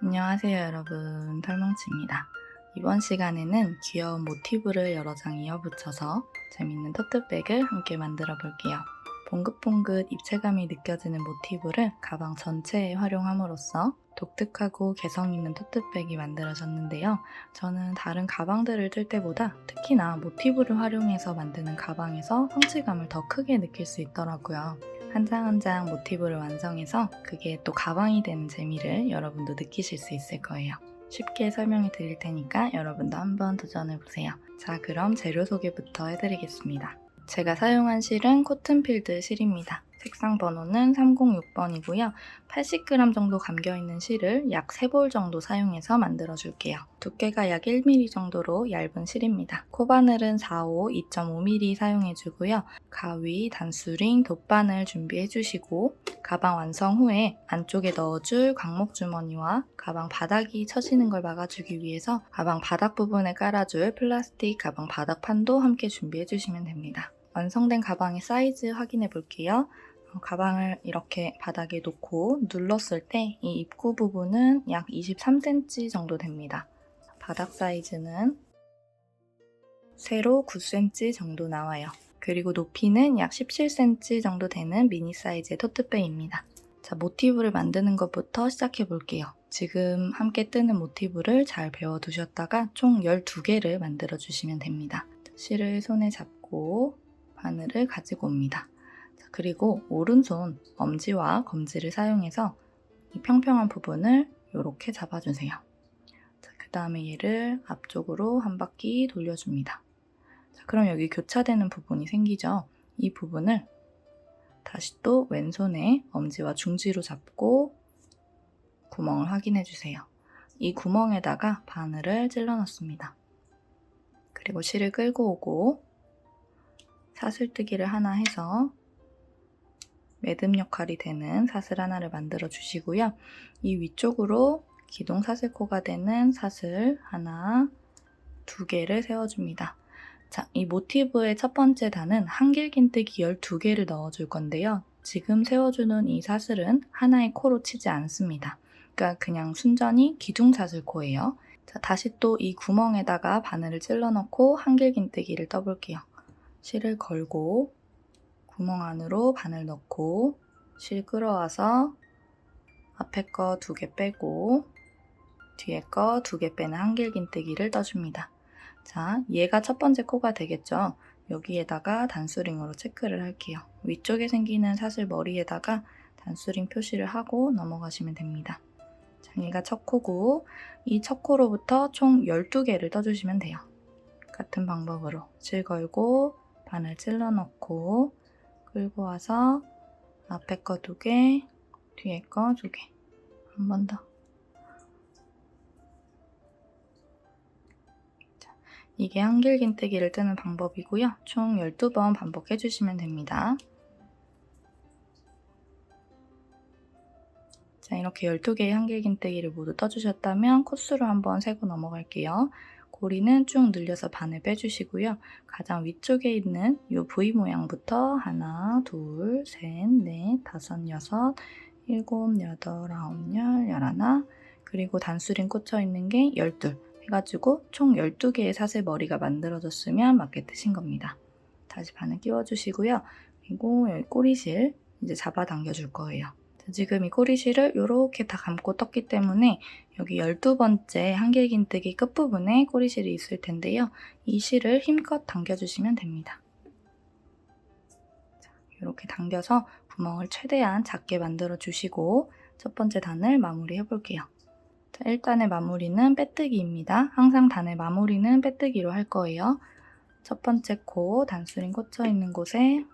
안녕하세요 여러분, 털뭉치입니다. 이번 시간에는 귀여운 모티브를 여러 장 이어붙여서 재밌는 토트백을 함께 만들어 볼게요. 봉긋봉긋 입체감이 느껴지는 모티브를 가방 전체에 활용함으로써 독특하고 개성있는 토트백이 만들어졌는데요. 저는 다른 가방들을 뜰 때보다 특히나 모티브를 활용해서 만드는 가방에서 성취감을 더 크게 느낄 수 있더라고요. 한 장 한 장 모티브를 완성해서 그게 또 가방이 되는 재미를 여러분도 느끼실 수 있을 거예요. 쉽게 설명해 드릴 테니까 여러분도 한번 도전해 보세요. 자, 그럼 재료 소개부터 해드리겠습니다. 제가 사용한 실은 코튼필드 실입니다. 색상 번호는 306번이고요. 80g 정도 감겨있는 실을 약 3볼 정도 사용해서 만들어줄게요. 두께가 약 1mm 정도로 얇은 실입니다. 코바늘은 4호 2.5mm 사용해주고요. 가위, 단수링, 돗바늘 준비해주시고 가방 완성 후에 안쪽에 넣어줄 광목 주머니와 가방 바닥이 처지는 걸 막아주기 위해서 가방 바닥 부분에 깔아줄 플라스틱 가방 바닥판도 함께 준비해주시면 됩니다. 완성된 가방의 사이즈 확인해 볼게요. 가방을 이렇게 바닥에 놓고 눌렀을 때 이 입구 부분은 약 23cm 정도 됩니다. 바닥 사이즈는 세로 9cm 정도 나와요. 그리고 높이는 약 17cm 정도 되는 미니 사이즈의 토트백입니다. 자, 모티브를 만드는 것부터 시작해 볼게요. 지금 함께 뜨는 모티브를 잘 배워두셨다가 총 12개를 만들어 주시면 됩니다. 실을 손에 잡고 바늘을 가지고 옵니다. 자, 그리고 오른손 엄지와 검지를 사용해서 이 평평한 부분을 이렇게 잡아주세요. 그 다음에 얘를 앞쪽으로 한 바퀴 돌려줍니다. 자, 그럼 여기 교차되는 부분이 생기죠? 이 부분을 다시 또 왼손에 엄지와 중지로 잡고 구멍을 확인해 주세요. 이 구멍에다가 바늘을 찔러 넣습니다. 그리고 실을 끌고 오고 사슬뜨기를 하나 해서 매듭 역할이 되는 사슬 하나를 만들어 주시고요. 이 위쪽으로 기동 사슬코가 되는 사슬 하나, 2개를 세워줍니다. 자, 이 모티브의 첫 번째 단은 한길긴뜨기 12개를 넣어줄 건데요. 지금 세워주는 이 사슬은 하나의 코로 치지 않습니다. 그러니까 그냥 순전히 기둥사슬코예요. 자, 다시 또 이 구멍에다가 바늘을 찔러 넣고 한길긴뜨기를 떠볼게요. 실을 걸고 구멍 안으로 바늘 넣고 실 끌어와서 앞에 거 2개 빼고 뒤에 거 2개 빼는 한길긴뜨기를 떠줍니다. 자, 얘가 첫 번째 코가 되겠죠? 여기에다가 단수링으로 체크를 할게요. 위쪽에 생기는 사슬 머리에다가 단수링 표시를 하고 넘어가시면 됩니다. 자, 얘가 첫 코고 이 첫 코로부터 총 12개를 떠주시면 돼요. 같은 방법으로 실 걸고 바늘 찔러 넣고 끌고 와서 앞에 거 2개, 뒤에 거 2개. 한 번 더. 이게 한길긴뜨기를 뜨는 방법이고요. 총 12번 반복해주시면 됩니다. 자, 이렇게 12개의 한길긴뜨기를 모두 떠주셨다면 코스로 한번 세고 넘어갈게요. 고리는 쭉 늘려서 반을 빼주시고요. 가장 위쪽에 있는 이 V 모양부터 하나, 둘, 셋, 넷, 다섯, 여섯, 일곱, 여덟, 아홉, 열, 열하나, 그리고 단수링 꽂혀 있는 게 12 해가지고 총 12개의 사슬 머리가 만들어졌으면 맞게 뜨신 겁니다. 다시 바늘 끼워주시고요. 그리고 여기 꼬리실 이제 잡아당겨 줄 거예요. 지금 이 꼬리실을 이렇게 다 감고 떴기 때문에 여기 12번째 한길긴뜨기 끝부분에 꼬리실이 있을 텐데요. 이 실을 힘껏 당겨주시면 됩니다. 자, 이렇게 당겨서 구멍을 최대한 작게 만들어 주시고 첫 번째 단을 마무리 해볼게요. 자, 1단의 마무리는 빼뜨기입니다. 항상 단의 마무리는 빼뜨기로 할 거예요. 첫 번째 코 단수링 꽂혀 있는 곳에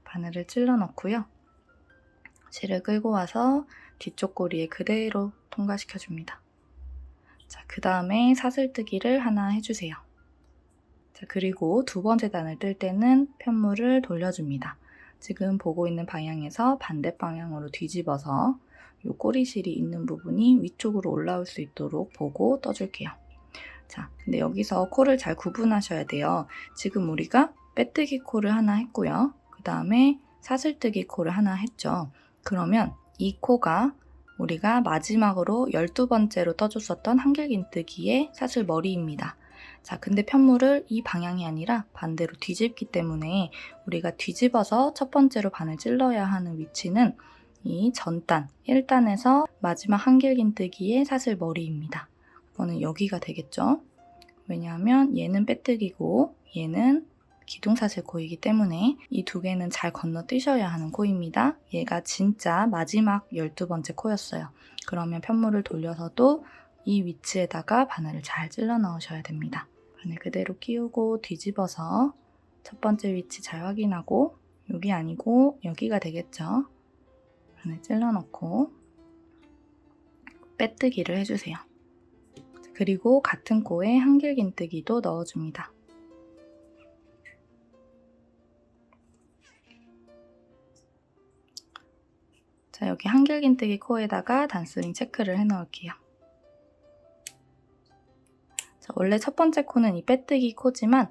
바늘을 찔러 넣고요. 실을 끌고 와서 뒤쪽 꼬리에 그대로 통과시켜 줍니다. 자, 그 다음에 사슬뜨기를 하나 해주세요. 자, 그리고 두 번째 단을 뜰 때는 편물을 돌려줍니다. 지금 보고 있는 방향에서 반대 방향으로 뒤집어서 이 꼬리실이 있는 부분이 위쪽으로 올라올 수 있도록 보고 떠줄게요. 자, 근데 여기서 코를 잘 구분하셔야 돼요. 지금 우리가 빼뜨기 코를 하나 했고요. 그 다음에 사슬뜨기 코를 하나 했죠. 그러면 이 코가 우리가 마지막으로 12번째로 떠줬었던 한길긴뜨기의 사슬 머리입니다. 자, 근데 편물을 이 방향이 아니라 반대로 뒤집기 때문에 우리가 뒤집어서 첫 번째로 바늘 찔러야 하는 위치는 이 전단 1단에서 마지막 한길긴뜨기의 사슬 머리입니다. 이거는 여기가 되겠죠? 왜냐하면 얘는 빼뜨기고 얘는 기둥사슬 코이기 때문에 이 두 개는 잘 건너뛰셔야 하는 코입니다. 얘가 진짜 마지막 12번째 코였어요. 그러면 편물을 돌려서도 이 위치에다가 바늘을 잘 찔러 넣으셔야 됩니다. 바늘 그대로 끼우고 뒤집어서 첫 번째 위치 잘 확인하고 여기 아니고 여기가 되겠죠. 바늘 찔러 넣고 빼뜨기를 해주세요. 그리고 같은 코에 한길긴뜨기도 넣어줍니다. 자, 여기 한길긴뜨기 코에다가 단스링 체크를 해 넣을게요. 자, 원래 첫 번째 코는 이 빼뜨기 코지만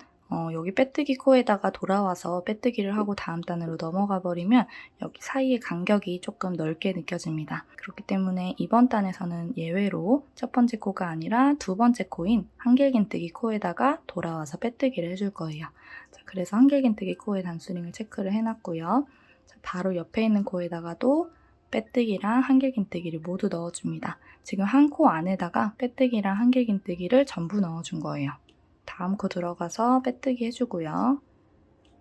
여기 빼뜨기 코에다가 돌아와서 빼뜨기를 하고 다음 단으로 넘어가 버리면 여기 사이의 간격이 조금 넓게 느껴집니다. 그렇기 때문에 이번 단에서는 예외로 첫 번째 코가 아니라 두 번째 코인 한길긴뜨기 코에다가 돌아와서 빼뜨기를 해줄 거예요. 자, 그래서 한길긴뜨기 코에 단스링을 체크를 해놨고요. 자, 바로 옆에 있는 코에다가도 빼뜨기랑 한길긴뜨기를 모두 넣어줍니다. 지금 한 코 안에다가 빼뜨기랑 한길긴뜨기를 전부 넣어준 거예요. 다음 코 들어가서 빼뜨기 해주고요.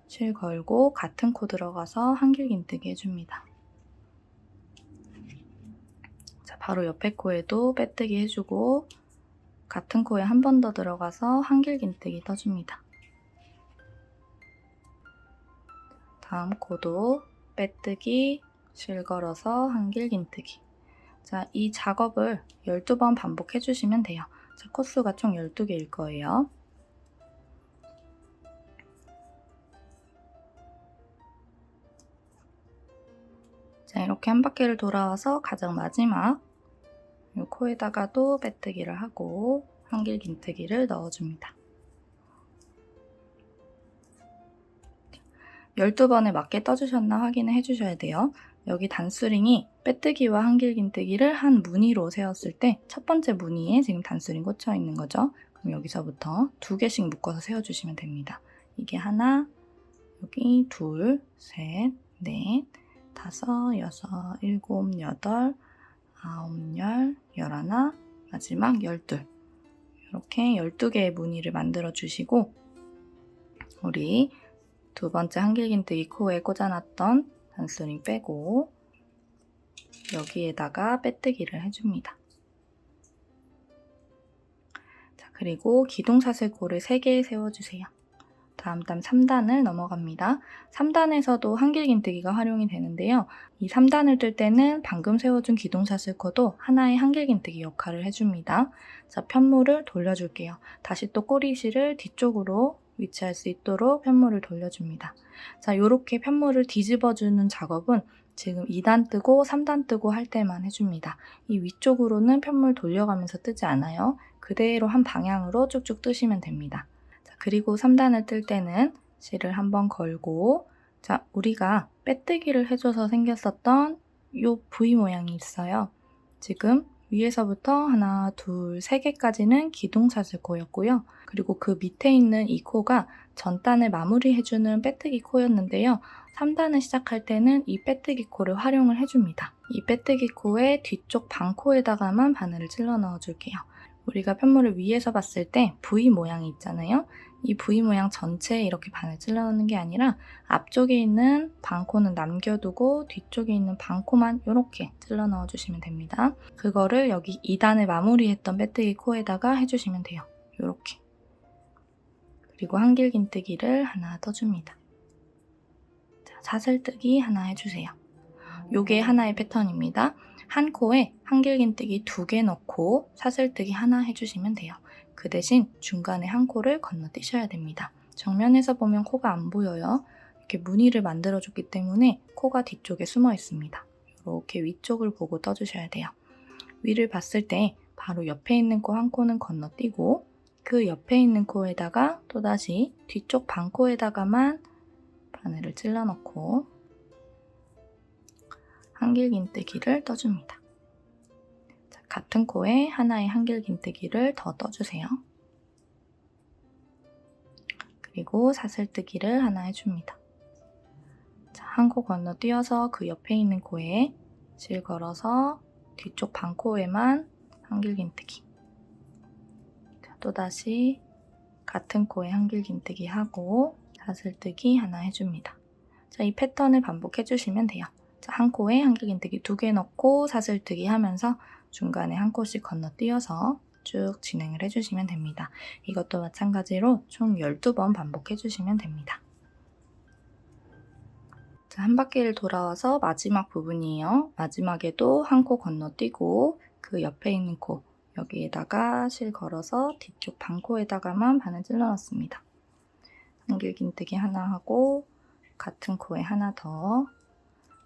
실 걸고 같은 코 들어가서 한길긴뜨기 해줍니다. 자, 바로 옆에 코에도 빼뜨기 해주고 같은 코에 한 번 더 들어가서 한길긴뜨기 떠줍니다. 다음 코도 빼뜨기, 실 걸어서 한길긴뜨기. 자, 이 작업을 12번 반복해 주시면 돼요. 자, 코수가 총 12개일 거예요. 자, 이렇게 한 바퀴를 돌아와서 가장 마지막 이 코에다가도 빼뜨기를 하고 한길긴뜨기를 넣어줍니다. 12번에 맞게 떠주셨나 확인을 해주셔야 돼요. 여기 단수링이 빼뜨기와 한길긴뜨기를 한 무늬로 세웠을 때 첫 번째 무늬에 지금 단수링 꽂혀 있는 거죠. 그럼 여기서부터 2개씩 묶어서 세워주시면 됩니다. 이게 하나, 여기 둘, 셋, 넷, 다섯, 여섯, 일곱, 여덟, 아홉, 열, 열하나, 마지막 12. 이렇게 12개의 무늬를 만들어 주시고 우리 두 번째 한길긴뜨기 코에 꽂아놨던 단스링 빼고 여기에다가 빼뜨기를 해줍니다. 자, 그리고 기둥사슬코를 3개 세워주세요. 다음 단 3단을 넘어갑니다. 3단에서도 한길긴뜨기가 활용이 되는데요. 이 3단을 뜰 때는 방금 세워준 기둥사슬코도 하나의 한길긴뜨기 역할을 해줍니다. 자, 편물을 돌려줄게요. 다시 또 꼬리실을 뒤쪽으로 위치할 수 있도록 편물을 돌려줍니다. 자, 이렇게 편물을 뒤집어주는 작업은 지금 2단 뜨고 3단 뜨고 할 때만 해줍니다. 이 위쪽으로는 편물 돌려가면서 뜨지 않아요. 그대로 한 방향으로 쭉쭉 뜨시면 됩니다. 자, 그리고 3단을 뜰 때는 실을 한번 걸고 자, 우리가 빼뜨기를 해줘서 생겼었던 이 V 모양이 있어요. 지금 위에서부터 하나, 둘, 3개까지는 기둥사슬코였고요. 그리고 그 밑에 있는 이 코가 전단을 마무리해주는 빼뜨기 코였는데요. 3단을 시작할 때는 이 빼뜨기 코를 활용을 해줍니다. 이 빼뜨기 코의 뒤쪽 반코에다가만 바늘을 찔러 넣어줄게요. 우리가 편물을 위에서 봤을 때 V 모양이 있잖아요. 이 V 모양 전체에 이렇게 바늘 찔러 넣는 게 아니라 앞쪽에 있는 반코는 남겨두고 뒤쪽에 있는 반코만 이렇게 찔러 넣어주시면 됩니다. 그거를 여기 2단을 마무리했던 빼뜨기 코에다가 해주시면 돼요. 이렇게. 그리고 한길긴뜨기를 하나 떠줍니다. 자, 사슬뜨기 하나 해주세요. 요게 하나의 패턴입니다. 한 코에 한길긴뜨기 2개 넣고 사슬뜨기 하나 해주시면 돼요. 그 대신 중간에 한 코를 건너뛰셔야 됩니다. 정면에서 보면 코가 안 보여요. 이렇게 무늬를 만들어줬기 때문에 코가 뒤쪽에 숨어 있습니다. 이렇게 위쪽을 보고 떠주셔야 돼요. 위를 봤을 때 바로 옆에 있는 코 한 코는 건너뛰고 그 옆에 있는 코에다가 또다시 뒤쪽 반코에다가만 바늘을 찔러 넣고 한길긴뜨기를 떠줍니다. 같은 코에 하나의 한길긴뜨기를 더 떠주세요. 그리고 사슬뜨기를 하나 해줍니다. 한 코 건너뛰어서 그 옆에 있는 코에 실 걸어서 뒤쪽 반코에만 한길긴뜨기. 또다시 같은 코에 한길긴뜨기 하고 사슬뜨기 하나 해줍니다. 자, 이 패턴을 반복해주시면 돼요. 자, 한 코에 한길긴뜨기 2개 넣고 사슬뜨기 하면서 중간에 한 코씩 건너뛰어서 쭉 진행을 해주시면 됩니다. 이것도 마찬가지로 총 12번 반복해주시면 됩니다. 자, 한 바퀴를 돌아와서 마지막 부분이에요. 마지막에도 한 코 건너뛰고 그 옆에 있는 코 여기에다가 실 걸어서 뒤쪽 반코에다가만 바늘 찔러 넣습니다. 한길긴뜨기 하나 하고 같은 코에 하나 더,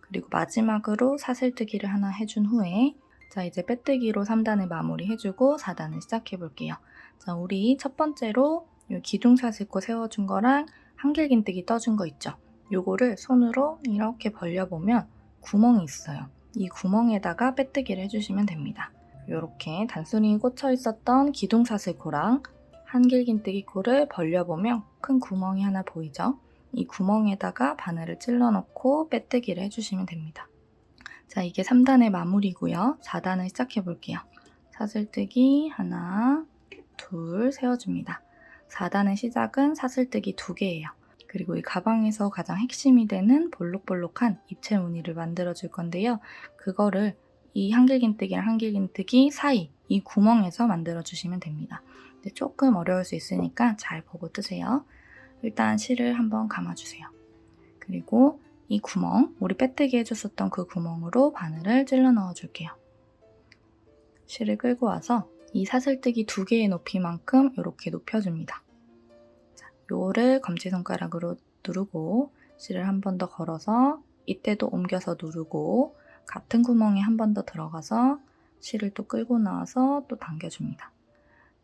그리고 마지막으로 사슬뜨기를 하나 해준 후에 자, 이제 빼뜨기로 3단을 마무리 해주고 4단을 시작해 볼게요. 자, 우리 첫 번째로 기둥사슬코 세워준 거랑 한길긴뜨기 떠준 거 있죠? 요거를 손으로 이렇게 벌려보면 구멍이 있어요. 이 구멍에다가 빼뜨기를 해주시면 됩니다. 이렇게 단순히 꽂혀 있었던 기둥사슬코랑 한길긴뜨기 코를 벌려보면 큰 구멍이 하나 보이죠? 이 구멍에다가 바늘을 찔러 넣고 빼뜨기를 해주시면 됩니다. 자, 이게 3단의 마무리고요. 4단을 시작해 볼게요. 사슬뜨기 하나, 둘 세워줍니다. 4단의 시작은 사슬뜨기 2개예요. 그리고 이 가방에서 가장 핵심이 되는 볼록볼록한 입체 무늬를 만들어 줄 건데요. 그거를 이 한길긴뜨기랑 한길긴뜨기 사이 이 구멍에서 만들어 주시면 됩니다. 근데 조금 어려울 수 있으니까 잘 보고 뜨세요. 일단 실을 한번 감아주세요. 그리고 이 구멍, 우리 빼뜨기 해줬었던 그 구멍으로 바늘을 찔러 넣어줄게요. 실을 끌고 와서 이 사슬뜨기 2개의 높이만큼 이렇게 높여줍니다. 자, 요를 검지손가락으로 누르고 실을 한 번 더 걸어서 이때도 옮겨서 누르고 같은 구멍에 한 번 더 들어가서 실을 또 끌고 나와서 또 당겨줍니다.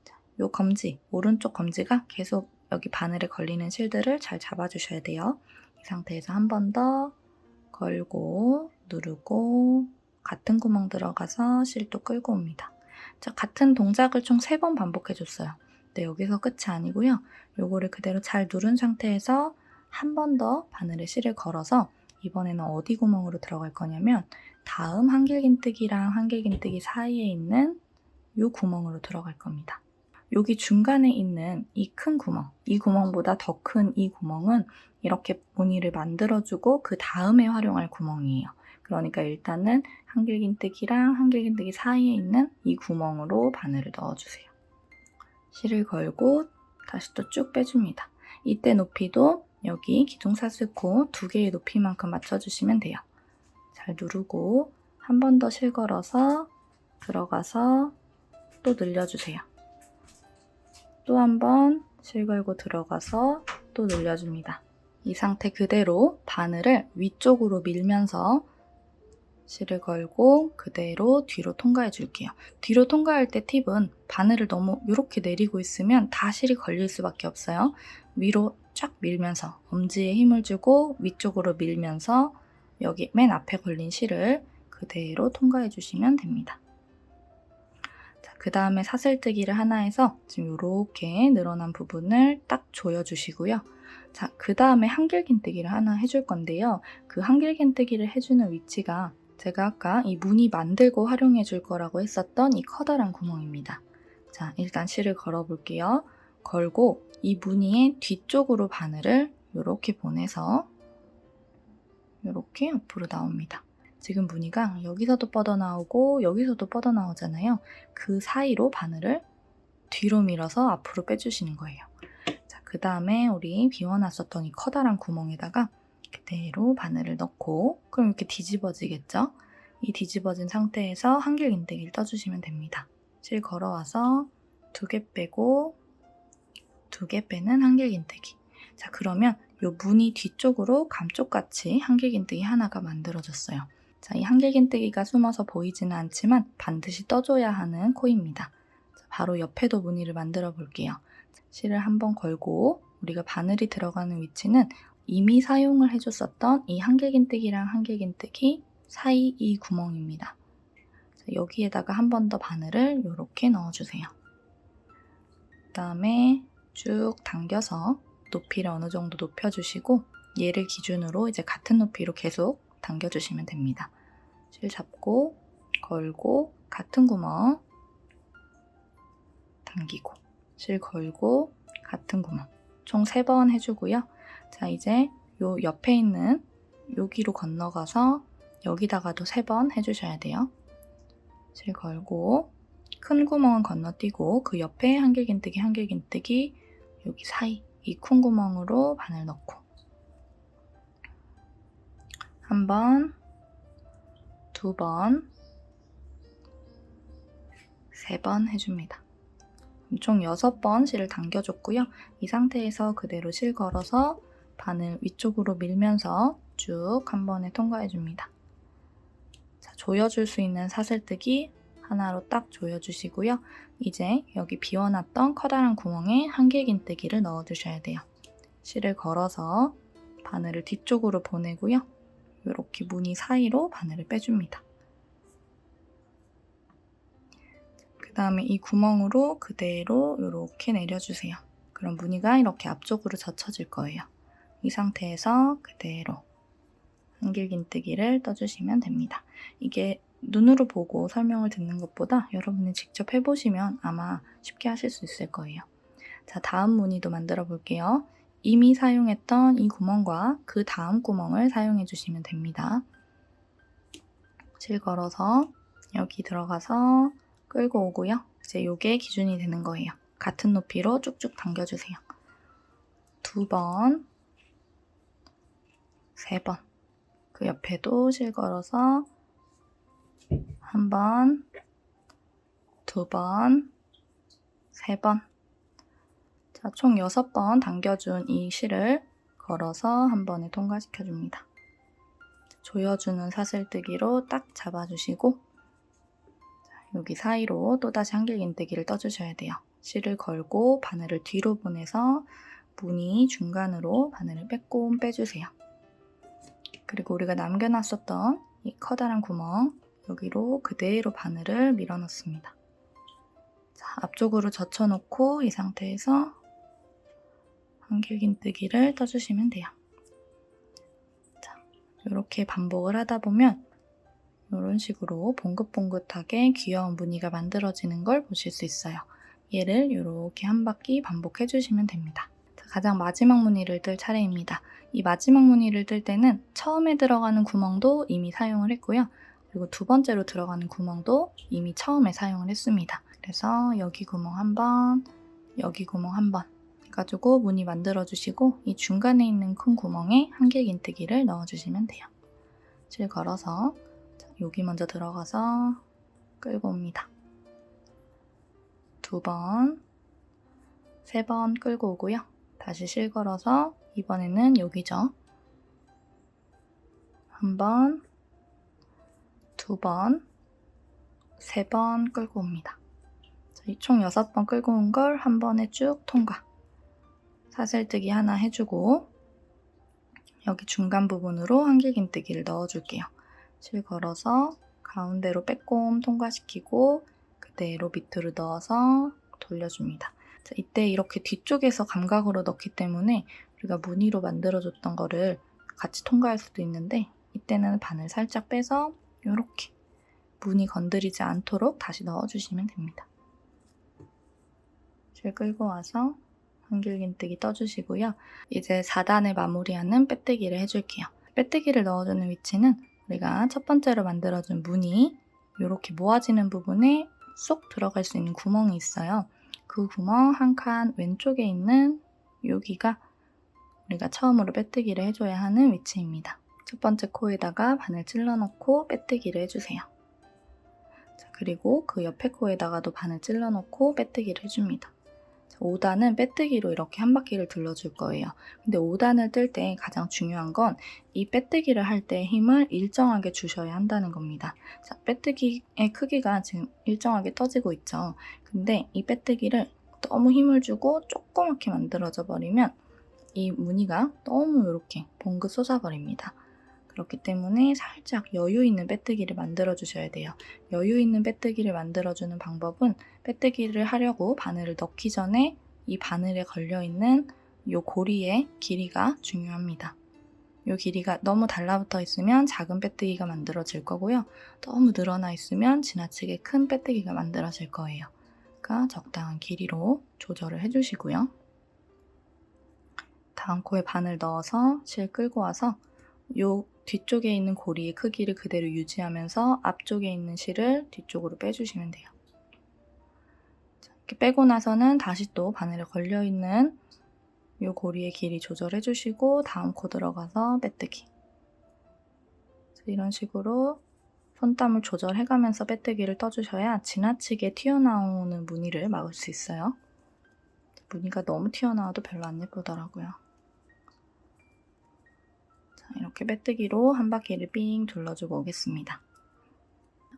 자, 요 검지, 오른쪽 검지가 계속 여기 바늘에 걸리는 실들을 잘 잡아주셔야 돼요. 이 상태에서 한 번 더 걸고 누르고 같은 구멍 들어가서 실도 끌고 옵니다. 자, 같은 동작을 총 3번 반복해줬어요. 근데 여기서 끝이 아니고요. 요거를 그대로 잘 누른 상태에서 한 번 더 바늘에 실을 걸어서 이번에는 어디 구멍으로 들어갈 거냐면 다음 한길긴뜨기랑 한길긴뜨기 사이에 있는 요 구멍으로 들어갈 겁니다. 여기 중간에 있는 이 큰 구멍, 이 구멍보다 더 큰 이 구멍은 이렇게 무늬를 만들어주고 그 다음에 활용할 구멍이에요. 그러니까 일단은 한길긴뜨기랑 한길긴뜨기 사이에 있는 이 구멍으로 바늘을 넣어주세요. 실을 걸고 다시 또 쭉 빼줍니다. 이때 높이도 여기 기둥사슬코 2개의 높이만큼 맞춰주시면 돼요. 잘 누르고 한 번 더 실 걸어서 들어가서 또 늘려주세요. 또 한 번 실 걸고 들어가서 또 늘려줍니다. 이 상태 그대로 바늘을 위쪽으로 밀면서 실을 걸고 그대로 뒤로 통과해 줄게요. 뒤로 통과할 때 팁은 바늘을 너무 이렇게 내리고 있으면 다 실이 걸릴 수밖에 없어요. 위로 쫙 밀면서 엄지에 힘을 주고 위쪽으로 밀면서 여기 맨 앞에 걸린 실을 그대로 통과해 주시면 됩니다. 그 다음에 사슬뜨기를 하나 해서 지금 이렇게 늘어난 부분을 딱 조여주시고요. 자, 그 다음에 한길긴뜨기를 하나 해줄 건데요. 그 한길긴뜨기를 해주는 위치가 제가 아까 이 무늬 만들고 활용해 줄 거라고 했었던 이 커다란 구멍입니다. 자, 일단 실을 걸어 볼게요. 걸고 이 무늬의 뒤쪽으로 바늘을 이렇게 보내서 이렇게 옆으로 나옵니다. 지금 무늬가 여기서도 뻗어나오고 여기서도 뻗어나오잖아요. 그 사이로 바늘을 뒤로 밀어서 앞으로 빼주시는 거예요. 자, 그 다음에 우리 비워놨었던 이 커다란 구멍에다가 그대로 바늘을 넣고 그럼 이렇게 뒤집어지겠죠? 이 뒤집어진 상태에서 한길긴뜨기를 떠주시면 됩니다. 실 걸어와서 2개 빼고 2개 빼는 한길긴뜨기. 자, 그러면 이 무늬 뒤쪽으로 감쪽같이 한길긴뜨기 하나가 만들어졌어요. 자, 이 한길긴뜨기가 숨어서 보이지는 않지만 반드시 떠줘야 하는 코입니다. 자, 바로 옆에도 무늬를 만들어 볼게요. 실을 한번 걸고 우리가 바늘이 들어가는 위치는 이미 사용을 해줬었던 이 한길긴뜨기랑 한길긴뜨기 사이 이 구멍입니다. 여기에다가 한 번 더 바늘을 이렇게 넣어주세요. 그 다음에 쭉 당겨서 높이를 어느 정도 높여주시고 얘를 기준으로 이제 같은 높이로 계속 당겨주시면 됩니다. 실 잡고 걸고 같은 구멍 당기고 실 걸고 같은 구멍 총 3번 해주고요. 자, 이제 요 옆에 있는 여기로 건너가서 여기다가도 3번 해주셔야 돼요. 실 걸고 큰 구멍은 건너뛰고 그 옆에 한길긴뜨기 한길긴뜨기 여기 사이 이 큰 구멍으로 바늘 넣고 한 번, 2번, 3번 해줍니다. 총 6번 실을 당겨줬고요. 이 상태에서 그대로 실 걸어서 바늘 위쪽으로 밀면서 쭉 한 번에 통과해줍니다. 자, 조여줄 수 있는 사슬뜨기 하나로 딱 조여주시고요. 이제 여기 비워놨던 커다란 구멍에 한길긴뜨기를 넣어주셔야 돼요. 실을 걸어서 바늘을 뒤쪽으로 보내고요. 이렇게 무늬 사이로 바늘을 빼줍니다. 그 다음에 이 구멍으로 그대로 이렇게 내려주세요. 그럼 무늬가 이렇게 앞쪽으로 젖혀질 거예요. 이 상태에서 그대로 한길긴뜨기를 떠주시면 됩니다. 이게 눈으로 보고 설명을 듣는 것보다 여러분이 직접 해보시면 아마 쉽게 하실 수 있을 거예요. 자, 다음 무늬도 만들어 볼게요. 이미 사용했던 이 구멍과 그 다음 구멍을 사용해 주시면 됩니다. 실 걸어서 여기 들어가서 끌고 오고요. 이제 이게 기준이 되는 거예요. 같은 높이로 쭉쭉 당겨주세요. 2번, 3번. 그 옆에도 실 걸어서 1번, 2번, 3번. 자, 총 6번 당겨준 이 실을 걸어서 한 번에 통과시켜줍니다. 조여주는 사슬뜨기로 딱 잡아주시고 여기 사이로 또다시 한길긴뜨기를 떠주셔야 돼요. 실을 걸고 바늘을 뒤로 보내서 무늬 중간으로 바늘을 빼꼼 빼주세요. 그리고 우리가 남겨놨었던 이 커다란 구멍 여기로 그대로 바늘을 밀어넣습니다. 자, 앞쪽으로 젖혀놓고 이 상태에서 한길긴뜨기를 떠주시면 돼요. 자, 이렇게 반복을 하다 보면 이런 식으로 봉긋봉긋하게 귀여운 무늬가 만들어지는 걸 보실 수 있어요. 얘를 이렇게 한 바퀴 반복해 주시면 됩니다. 자, 가장 마지막 무늬를 뜰 차례입니다. 이 마지막 무늬를 뜰 때는 처음에 들어가는 구멍도 이미 사용을 했고요. 그리고 두 번째로 들어가는 구멍도 이미 처음에 사용을 했습니다. 그래서 여기 구멍 한 번, 여기 구멍 한 번 해가지고 무늬 만들어주시고 이 중간에 있는 큰 구멍에 한길긴뜨기를 넣어주시면 돼요. 실 걸어서 여기 먼저 들어가서 끌고 옵니다. 2번, 3번 끌고 오고요. 다시 실 걸어서 이번에는 여기죠. 1번, 2번, 3번 끌고 옵니다. 자, 총 6번 끌고 온 걸 한 번에 쭉 통과. 사슬뜨기 하나 해주고 여기 중간 부분으로 한길긴뜨기를 넣어줄게요. 실 걸어서 가운데로 빼꼼 통과시키고 그대로 밑으로 넣어서 돌려줍니다. 자, 이때 이렇게 뒤쪽에서 감각으로 넣기 때문에 우리가 무늬로 만들어줬던 거를 같이 통과할 수도 있는데 이때는 바늘 살짝 빼서 이렇게 무늬 건드리지 않도록 다시 넣어주시면 됩니다. 실 끌고 와서 한길긴뜨기 떠주시고요. 이제 4단을 마무리하는 빼뜨기를 해줄게요. 빼뜨기를 넣어주는 위치는 우리가 첫 번째로 만들어준 무늬 이렇게 모아지는 부분에 쏙 들어갈 수 있는 구멍이 있어요. 그 구멍 한 칸 왼쪽에 있는 여기가 우리가 처음으로 빼뜨기를 해줘야 하는 위치입니다. 첫 번째 코에다가 바늘 찔러 넣고 빼뜨기를 해주세요. 자, 그리고 그 옆에 코에다가도 바늘 찔러 넣고 빼뜨기를 해줍니다. 5단은 빼뜨기로 이렇게 한 바퀴를 둘러줄 거예요. 근데 5단을 뜰 때 가장 중요한 건 이 빼뜨기를 할 때 힘을 일정하게 주셔야 한다는 겁니다. 자, 빼뜨기의 크기가 지금 일정하게 떠지고 있죠. 근데 이 빼뜨기를 너무 힘을 주고 조그맣게 만들어져 버리면 이 무늬가 너무 이렇게 봉긋 솟아버립니다. 그렇기 때문에 살짝 여유 있는 빼뜨기를 만들어 주셔야 돼요. 여유 있는 빼뜨기를 만들어 주는 방법은 빼뜨기를 하려고 바늘을 넣기 전에 이 바늘에 걸려 있는 이 고리의 길이가 중요합니다. 이 길이가 너무 달라붙어 있으면 작은 빼뜨기가 만들어질 거고요. 너무 늘어나 있으면 지나치게 큰 빼뜨기가 만들어질 거예요. 그러니까 적당한 길이로 조절을 해주시고요. 다음 코에 바늘 넣어서 실 끌고 와서 이 뒤쪽에 있는 고리의 크기를 그대로 유지하면서 앞쪽에 있는 실을 뒤쪽으로 빼주시면 돼요. 이렇게 빼고 나서는 다시 또 바늘에 걸려있는 이 고리의 길이 조절해주시고 다음 코 들어가서 빼뜨기. 이런 식으로 손땀을 조절해가면서 빼뜨기를 떠주셔야 지나치게 튀어나오는 무늬를 막을 수 있어요. 무늬가 너무 튀어나와도 별로 안 예쁘더라고요. 자, 이렇게 빼뜨기로 한 바퀴를 삥 둘러주고 오겠습니다.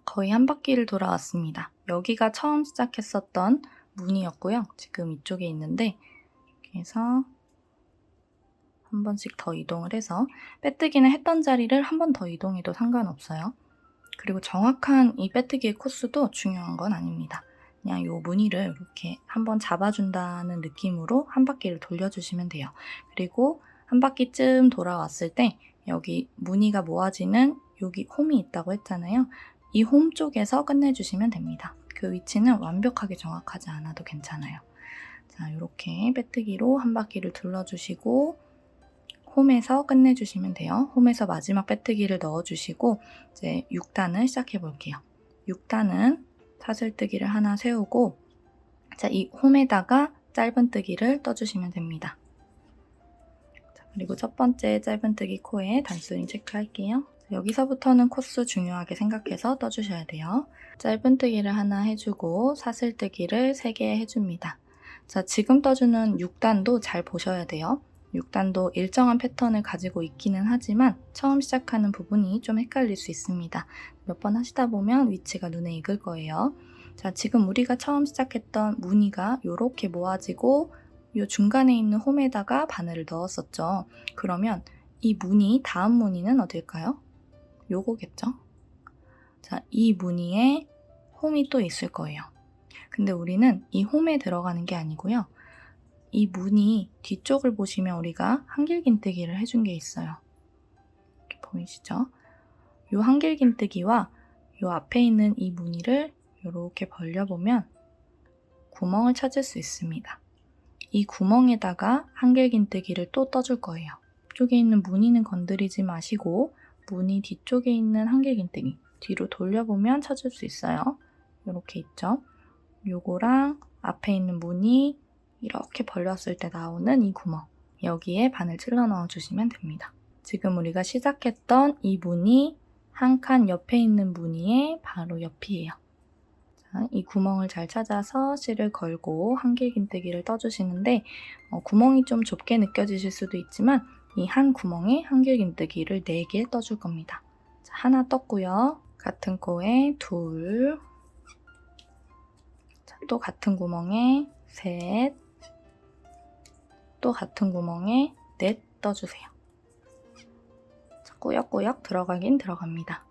거의 한 바퀴를 돌아왔습니다. 여기가 처음 시작했었던 무늬였고요. 지금 이쪽에 있는데 이렇게 해서 한 번씩 더 이동을 해서 빼뜨기는 했던 자리를 한 번 더 이동해도 상관없어요. 그리고 정확한 이 빼뜨기의 코스도 중요한 건 아닙니다. 그냥 이 무늬를 이렇게 한번 잡아준다는 느낌으로 한 바퀴를 돌려주시면 돼요. 그리고 한 바퀴쯤 돌아왔을 때 여기 무늬가 모아지는 여기 홈이 있다고 했잖아요. 이 홈 쪽에서 끝내주시면 됩니다. 그 위치는 완벽하게 정확하지 않아도 괜찮아요. 자, 이렇게 빼뜨기로 한 바퀴를 둘러주시고 홈에서 끝내주시면 돼요. 홈에서 마지막 빼뜨기를 넣어주시고 이제 6단을 시작해 볼게요. 6단은 사슬뜨기를 하나 세우고 자, 이 홈에다가 짧은뜨기를 떠주시면 됩니다. 자, 그리고 첫 번째 짧은뜨기 코에 단스링 체크할게요. 여기서부터는 코스 중요하게 생각해서 떠주셔야 돼요. 짧은뜨기를 하나 해주고 사슬뜨기를 3개 해줍니다. 자, 지금 떠주는 6단도 잘 보셔야 돼요. 6단도 일정한 패턴을 가지고 있기는 하지만 처음 시작하는 부분이 좀 헷갈릴 수 있습니다. 몇 번 하시다 보면 위치가 눈에 익을 거예요. 자, 지금 우리가 처음 시작했던 무늬가 이렇게 모아지고 이 중간에 있는 홈에다가 바늘을 넣었었죠. 그러면 이 무늬, 다음 무늬는 어딜까요? 요거겠죠? 자, 이 무늬에 홈이 또 있을 거예요. 근데 우리는 이 홈에 들어가는 게 아니고요. 이 무늬 뒤쪽을 보시면 우리가 한길긴뜨기를 해준 게 있어요. 이렇게 보이시죠? 이 한길긴뜨기와 이 앞에 있는 이 무늬를 이렇게 벌려보면 구멍을 찾을 수 있습니다. 이 구멍에다가 한길긴뜨기를 또 떠줄 거예요. 앞쪽에 있는 무늬는 건드리지 마시고 무늬 뒤쪽에 있는 한길긴뜨기 뒤로 돌려보면 찾을 수 있어요. 이렇게 있죠? 요거랑 앞에 있는 무늬 이렇게 벌렸을 때 나오는 이 구멍, 여기에 바늘 찔러 넣어주시면 됩니다. 지금 우리가 시작했던 이 무늬 한 칸 옆에 있는 무늬의 바로 옆이에요. 자, 이 구멍을 잘 찾아서 실을 걸고 한길긴뜨기를 떠주시는데 구멍이 좀 좁게 느껴지실 수도 있지만 이 한 구멍에 한길긴뜨기를 4개 떠줄 겁니다. 자, 하나 떴고요. 같은 코에 둘, 자, 또 같은 구멍에 셋, 또 같은 구멍에 넷 떠주세요. 자, 꾸역꾸역 들어가긴 들어갑니다.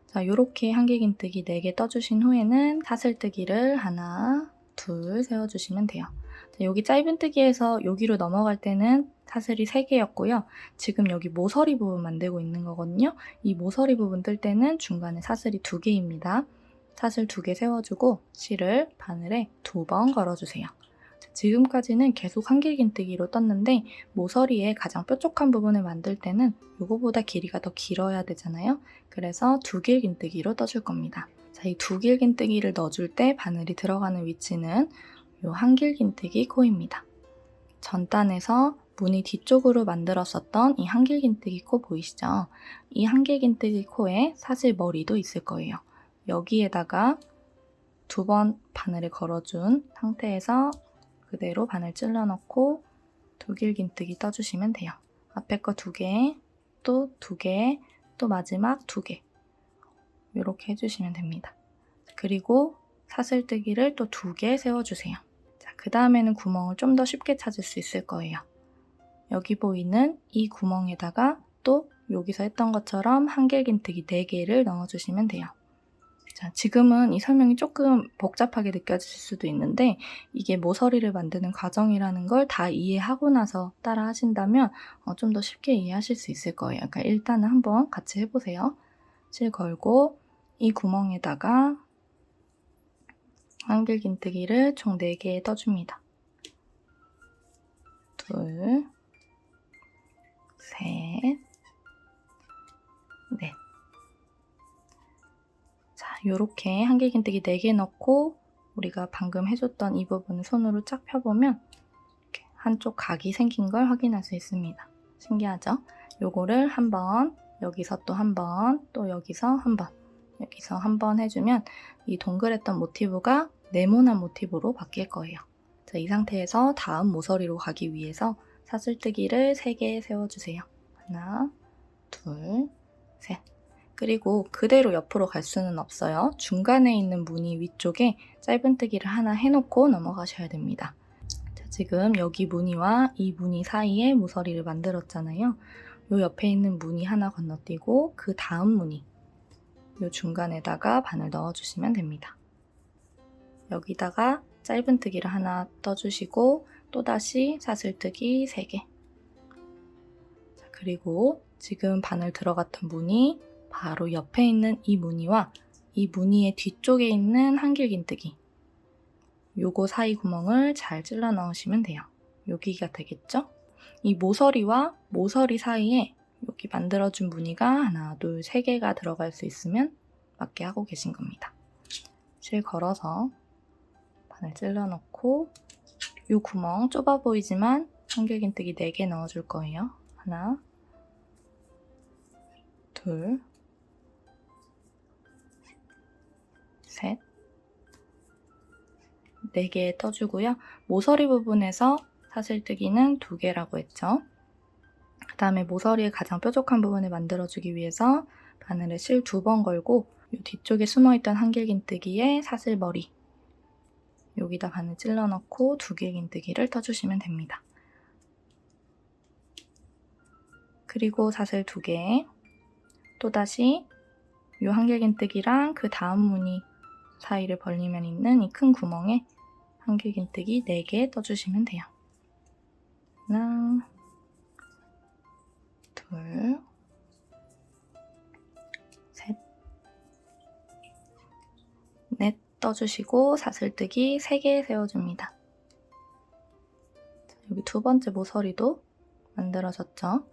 자, 요렇게 한길긴뜨기 4개 떠주신 후에는 사슬뜨기를 하나, 둘 세워주시면 돼요. 자, 여기 짧은뜨기에서 여기로 넘어갈 때는 사슬이 3개였고요. 지금 여기 모서리 부분 만들고 있는 거거든요. 이 모서리 부분 뜰 때는 중간에 사슬이 2개입니다. 사슬 2개 세워주고 실을 바늘에 2번 걸어주세요. 지금까지는 계속 한길긴뜨기로 떴는데 모서리에 가장 뾰족한 부분을 만들 때는 이거보다 길이가 더 길어야 되잖아요. 그래서 2길긴뜨기로 떠줄 겁니다. 자, 이 2길긴뜨기를 넣어줄 때 바늘이 들어가는 위치는 이 한길긴뜨기 코입니다. 전단에서 무늬 뒤쪽으로 만들었었던 이 한길긴뜨기 코 보이시죠? 이 한길긴뜨기 코에 사슬 머리도 있을 거예요. 여기에다가 2번 바늘을 걸어준 상태에서 그대로 바늘 찔러 넣고 2길긴뜨기 떠주시면 돼요. 앞에 거 2개, 또 2개, 또 마지막 2개 이렇게 해주시면 됩니다. 그리고 사슬뜨기를 또 2개 세워주세요. 자, 그 다음에는 구멍을 좀 더 쉽게 찾을 수 있을 거예요. 여기 보이는 이 구멍에다가 또 여기서 했던 것처럼 한길긴뜨기 4개를 넣어주시면 돼요. 자, 지금은 이 설명이 조금 복잡하게 느껴지실 수도 있는데 이게 모서리를 만드는 과정이라는 걸 다 이해하고 나서 따라 하신다면 좀 더 쉽게 이해하실 수 있을 거예요. 그러니까 일단은 한번 같이 해보세요. 실 걸고 이 구멍에다가 한길긴뜨기를 총 4개 떠줍니다. 둘, 셋, 넷. 자, 요렇게 한길긴뜨기 4개 넣고 우리가 방금 해줬던 이 부분을 손으로 쫙 펴보면 이렇게 한쪽 각이 생긴 걸 확인할 수 있습니다. 신기하죠? 요거를 한번 여기서 또 한 번, 또 여기서 한 번, 여기서 한 번 해주면 이 동그랬던 모티브가 네모난 모티브로 바뀔 거예요. 자, 이 상태에서 다음 모서리로 가기 위해서 사슬뜨기를 3개 세워주세요. 하나, 둘, 셋. 그리고 그대로 옆으로 갈 수는 없어요. 중간에 있는 무늬 위쪽에 짧은뜨기를 하나 해놓고 넘어가셔야 됩니다. 자, 지금 여기 무늬와 이 무늬 사이에 모서리를 만들었잖아요. 요 옆에 있는 무늬 하나 건너뛰고 그 다음 무늬, 요 중간에다가 바늘 넣어주시면 됩니다. 여기다가 짧은뜨기를 하나 떠주시고 또다시 사슬뜨기 3개. 자, 그리고 지금 바늘 들어갔던 무늬 바로 옆에 있는 이 무늬와 이 무늬의 뒤쪽에 있는 한길긴뜨기, 요거 사이 구멍을 잘 찔러 넣으시면 돼요. 여기가 되겠죠? 이 모서리와 모서리 사이에 여기 만들어준 무늬가 하나, 둘, 3개가 들어갈 수 있으면 맞게 하고 계신 겁니다. 실 걸어서 바늘 찔러 넣고 이 구멍 좁아 보이지만 한길긴뜨기 4개 넣어줄 거예요. 하나, 둘, 셋, 4개 떠주고요. 모서리 부분에서 사슬뜨기는 2개라고 했죠. 그 다음에 모서리의 가장 뾰족한 부분을 만들어주기 위해서 바늘에 실 2번 걸고 이 뒤쪽에 숨어있던 한길긴뜨기에 사슬머리, 여기다 바늘 찔러 넣고 2개의 긴뜨기를 떠주시면 됩니다. 그리고 사슬 2개, 또다시 이 한길긴뜨기랑 그 다음 무늬 사이를 벌리면 있는 이 큰 구멍에 한길긴뜨기 4개 떠주시면 돼요. 하나, 둘, 셋, 넷 떠주시고 사슬뜨기 3개 세워줍니다. 여기 2번째 모서리도 만들어졌죠?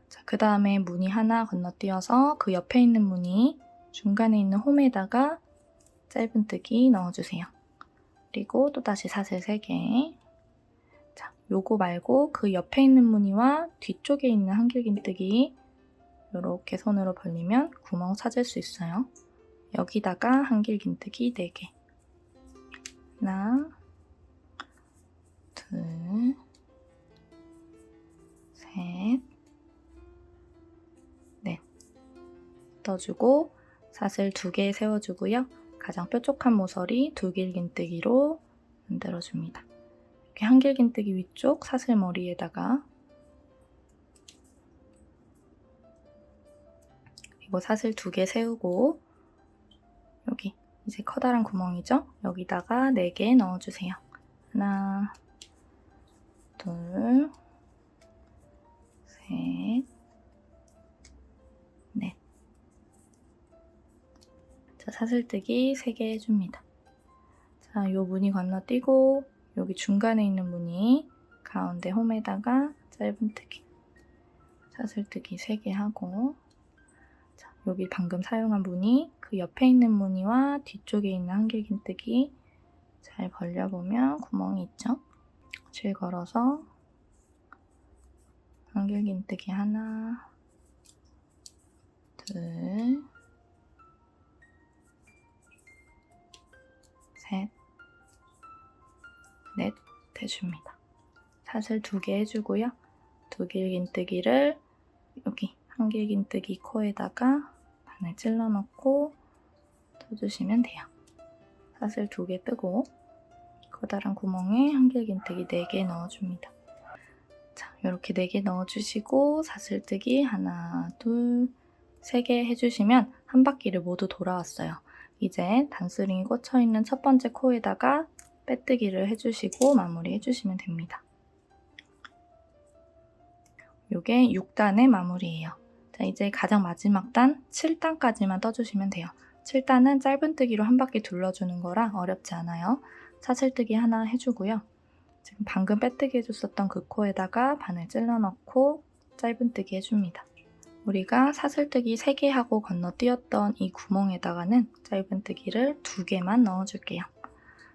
자, 그 다음에 무늬 하나 건너뛰어서 그 옆에 있는 무늬 중간에 있는 홈에다가 짧은뜨기 넣어주세요. 그리고 또다시 사슬 3개. 자, 요거 말고 그 옆에 있는 무늬와 뒤쪽에 있는 한길긴뜨기 이렇게 손으로 벌리면 구멍 찾을 수 있어요. 여기다가 한길긴뜨기 4개. 하나, 둘, 셋, 넷. 떠주고 사슬 2개 세워주고요. 가장 뾰족한 모서리 2길긴뜨기로 만들어줍니다. 이렇게 한길긴뜨기 위쪽 사슬머리에다가 그리고 사슬 2개 세우고 여기 이제 커다란 구멍이죠? 여기다가 4개 넣어주세요. 하나, 둘, 셋, 넷. 자, 사슬뜨기 3개 해줍니다. 자, 요 무늬 건너뛰고 여기 중간에 있는 무늬 가운데 홈에다가 짧은뜨기, 사슬뜨기 3개 하고 자, 여기 방금 사용한 무늬 그 옆에 있는 무늬와 뒤쪽에 있는 한길긴뜨기 잘 벌려보면 구멍이 있죠? 실 걸어서 한길긴뜨기 하나, 둘, 셋, 넷 해줍니다. 사슬 2개 해주고요. 2길긴뜨기를 여기 한길긴뜨기 코에다가 바늘 찔러 넣고 떠주시면 돼요. 사슬 2개 뜨고 커다란 구멍에 한길긴뜨기 4개 넣어줍니다. 자, 이렇게 4개 넣어주시고 사슬뜨기 하나, 둘, 3개 해주시면 한 바퀴를 모두 돌아왔어요. 이제 단스링이 꽂혀있는 첫 번째 코에다가 빼뜨기를 해주시고 마무리 해주시면 됩니다. 이게 6단의 마무리예요. 자, 이제 가장 마지막 단 7단까지만 떠주시면 돼요. 7단은 짧은뜨기로 한 바퀴 둘러주는 거라 어렵지 않아요. 사슬뜨기 하나 해주고요. 지금 방금 빼뜨기 해줬었던 그 코에다가 바늘 찔러 넣고 짧은뜨기 해줍니다. 우리가 사슬뜨기 3개 하고 건너뛰었던 이 구멍에다가는 짧은뜨기를 2개만 넣어줄게요.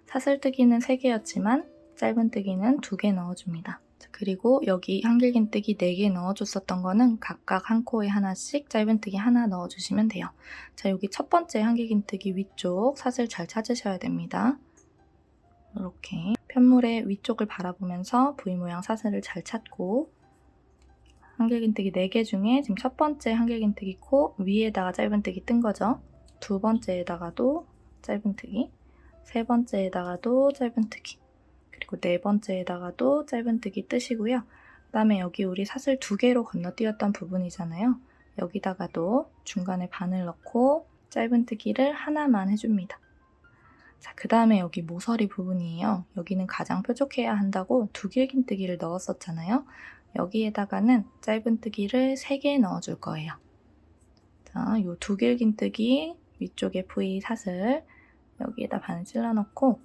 사슬뜨기는 3개였지만 짧은뜨기는 2개 넣어줍니다. 그리고 여기 한길긴뜨기 4개 넣어줬었던 거는 각각 한 코에 하나씩 짧은뜨기 하나 넣어주시면 돼요. 자, 여기 첫 번째 한길긴뜨기 위쪽 사슬 잘 찾으셔야 됩니다. 이렇게 편물의 위쪽을 바라보면서 V 모양 사슬을 잘 찾고 한길긴뜨기 4개 중에 지금 첫 번째 한길긴뜨기 코 위에다가 짧은뜨기 뜬 거죠. 두 번째에다가도 짧은뜨기, 세 번째에다가도 짧은뜨기, 그리고 네 번째에다가도 짧은뜨기 뜨시고요. 그 다음에 여기 우리 사슬 2개로 건너뛰었던 부분이잖아요. 여기다가도 중간에 바늘 넣고 짧은뜨기를 하나만 해줍니다. 자, 그 다음에 여기 모서리 부분이에요. 여기는 가장 뾰족해야 한다고 두길긴뜨기를 넣었었잖아요. 여기에다가는 짧은뜨기를 3개 넣어줄 거예요. 자, 요 두길긴뜨기 위쪽에 V 사슬 여기에다 바늘 찔러 넣고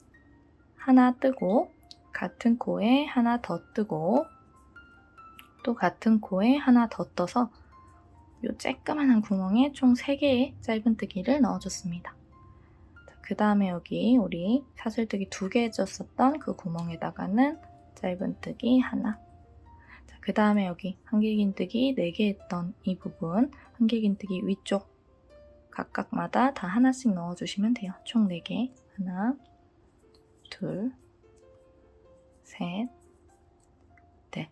하나 뜨고 같은 코에 하나 더 뜨고 또 같은 코에 하나 더 떠서 요 쬐끄만한 구멍에 총 3개의 짧은뜨기를 넣어줬습니다. 그 다음에 여기 우리 사슬뜨기 2개 해줬었던 그 구멍에다가는 짧은뜨기 하나. 그 다음에 여기 한길긴뜨기 4개 했던 이 부분 한길긴뜨기 위쪽 각각마다 다 하나씩 넣어주시면 돼요. 총 4개. 하나, 둘, 셋, 넷.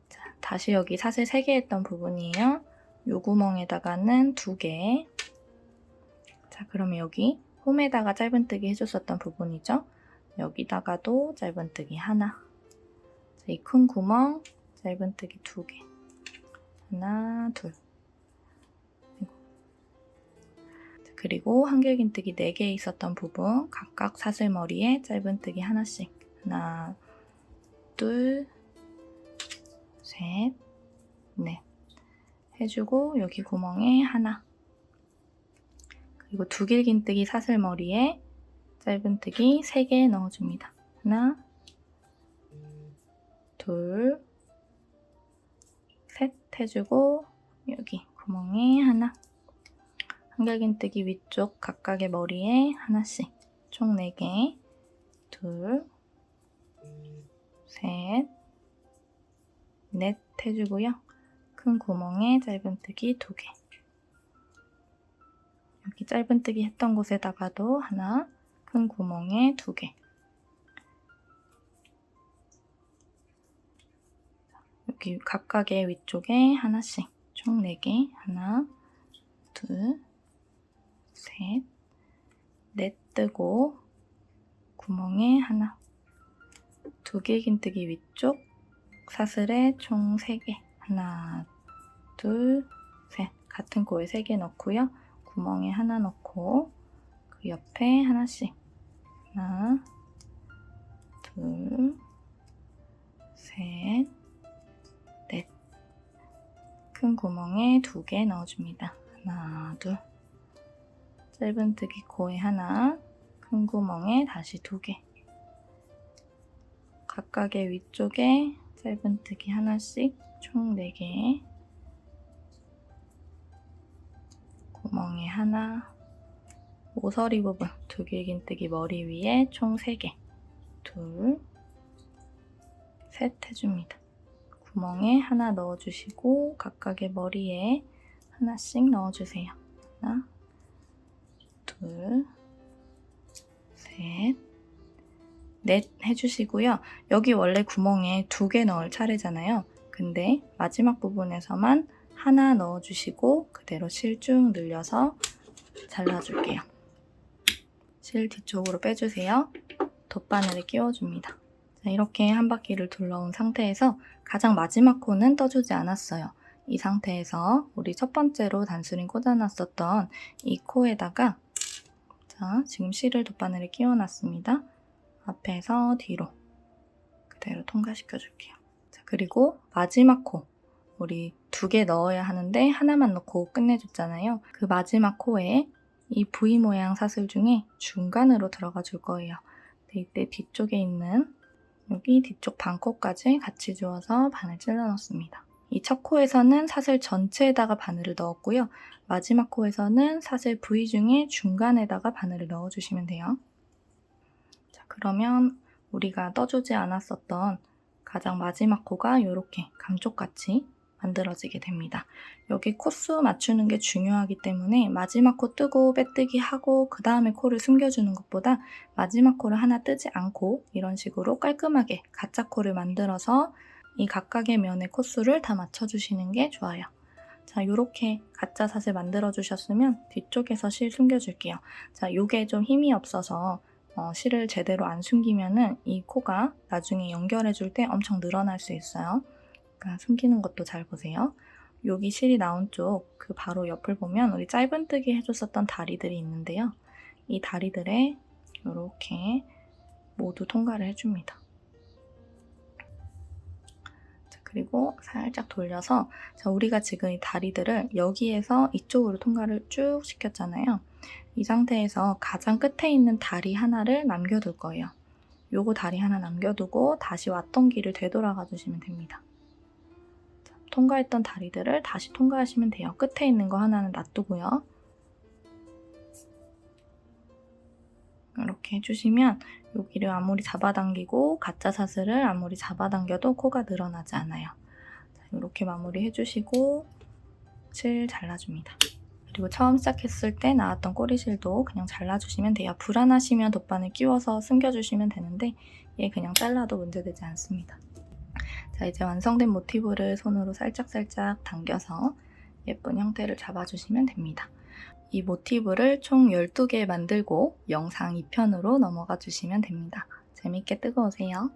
자, 다시 여기 사슬 3개 했던 부분이에요. 요 구멍에다가는 2개. 자, 그러면 여기 홈에다가 짧은뜨기 해줬었던 부분이죠. 여기다가도 짧은뜨기 하나. 이 큰 구멍 짧은뜨기 2개. 하나, 둘. 그리고 한길긴뜨기 4개 있었던 부분 각각 사슬머리에 짧은뜨기 하나씩. 하나, 둘, 셋, 넷. 해주고 여기 구멍에 하나. 그리고 두길긴뜨기 사슬머리에 짧은뜨기 3개 넣어줍니다. 하나, 둘, 셋 해주고 여기 구멍에 하나. 한길긴뜨기 위쪽 각각의 머리에 하나씩. 총 4개. 둘, 셋, 넷 해주고요. 큰 구멍에 짧은뜨기 2개. 여기 짧은뜨기 했던 곳에다가도 하나, 큰 구멍에 2개. 여기 각각의 위쪽에 하나씩. 총 4개. 하나, 둘, 셋, 넷 뜨고 구멍에 하나. 두길긴뜨기 위쪽 사슬에 총 3개. 하나, 둘, 셋. 같은 코에 3개 넣고요. 구멍에 하나 넣고 그 옆에 하나씩. 하나, 둘, 셋, 넷. 큰 구멍에 2개 넣어줍니다. 하나, 둘. 짧은뜨기 코에 하나, 큰 구멍에 다시 2개. 각각의 위쪽에 짧은뜨기 하나씩 총 4개. 구멍에 하나. 모서리 부분 두길긴뜨기 머리 위에 총 3개. 둘, 셋 해줍니다. 구멍에 하나 넣어주시고 각각의 머리에 하나씩 넣어주세요. 하나, 둘, 셋, 넷 해주시고요. 여기 원래 구멍에 2개 넣을 차례잖아요. 근데 마지막 부분에서만 하나 넣어주시고 그대로 실 쭉 늘려서 잘라줄게요. 실 뒤쪽으로 빼주세요. 덧바늘을 끼워줍니다. 자, 이렇게 한 바퀴를 둘러온 상태에서 가장 마지막 코는 떠주지 않았어요. 이 상태에서 우리 첫 번째로 단수링 꽂아놨었던 이 코에다가 자, 지금 실을 돗바늘에 끼워놨습니다. 앞에서 뒤로 그대로 통과시켜 줄게요. 자, 그리고 마지막 코 우리 2개 넣어야 하는데 하나만 넣고 끝내줬잖아요. 그 마지막 코에 이 V 모양 사슬 중에 중간으로 들어가 줄 거예요. 이때 뒤쪽에 있는 여기 뒤쪽 반코까지 같이 주어서 바늘 찔러 넣습니다. 이 첫 코에서는 사슬 전체에다가 바늘을 넣었고요. 마지막 코에서는 사슬 V 중에 중간에다가 바늘을 넣어주시면 돼요. 자, 그러면 우리가 떠주지 않았었던 가장 마지막 코가 이렇게 감쪽같이 만들어지게 됩니다. 여기 코수 맞추는 게 중요하기 때문에 마지막 코 뜨고 빼뜨기 하고 그 다음에 코를 숨겨주는 것보다 마지막 코를 하나 뜨지 않고 이런 식으로 깔끔하게 가짜 코를 만들어서 이 각각의 면의 코수를 다 맞춰주시는 게 좋아요. 자, 이렇게 가짜 사슬 만들어주셨으면 뒤쪽에서 실 숨겨줄게요. 자, 요게 좀 힘이 없어서 실을 제대로 안 숨기면은 이 코가 나중에 연결해줄 때 엄청 늘어날 수 있어요. 그러니까 숨기는 것도 잘 보세요. 여기 실이 나온 쪽 그 바로 옆을 보면 우리 짧은뜨기 해줬었던 다리들이 있는데요. 이 다리들에 이렇게 모두 통과를 해줍니다. 자, 그리고 살짝 돌려서 자, 우리가 지금 이 다리들을 여기에서 이쪽으로 통과를 쭉 시켰잖아요. 이 상태에서 가장 끝에 있는 다리 하나를 남겨둘 거예요. 요거 다리 하나 남겨두고 다시 왔던 길을 되돌아가 주시면 됩니다. 자, 통과했던 다리들을 다시 통과하시면 돼요. 끝에 있는 거 하나는 놔두고요. 이렇게 해주시면 여기를 아무리 잡아당기고 가짜 사슬을 아무리 잡아당겨도 코가 늘어나지 않아요. 자, 이렇게 마무리 해주시고 실 잘라줍니다. 그리고 처음 시작했을 때 나왔던 꼬리실도 그냥 잘라주시면 돼요. 불안하시면 돗바늘 끼워서 숨겨주시면 되는데 얘 그냥 잘라도 문제되지 않습니다. 자, 이제 완성된 모티브를 손으로 살짝살짝 당겨서 예쁜 형태를 잡아주시면 됩니다. 이 모티브를 총 12개 만들고 영상 2편으로 넘어가 주시면 됩니다. 재밌게 뜨고 오세요.